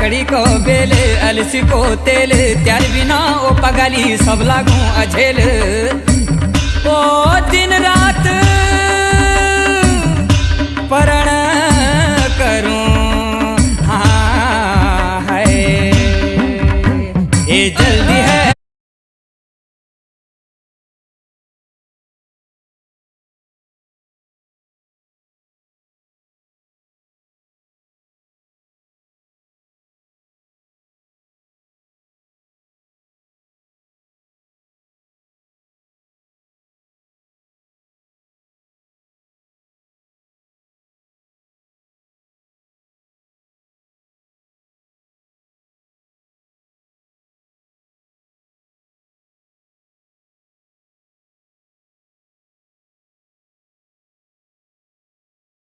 लकड़ी को बेल अलसी को तेल त्यार बिना ओ पगली सब लागू अझेल ओ दिन रात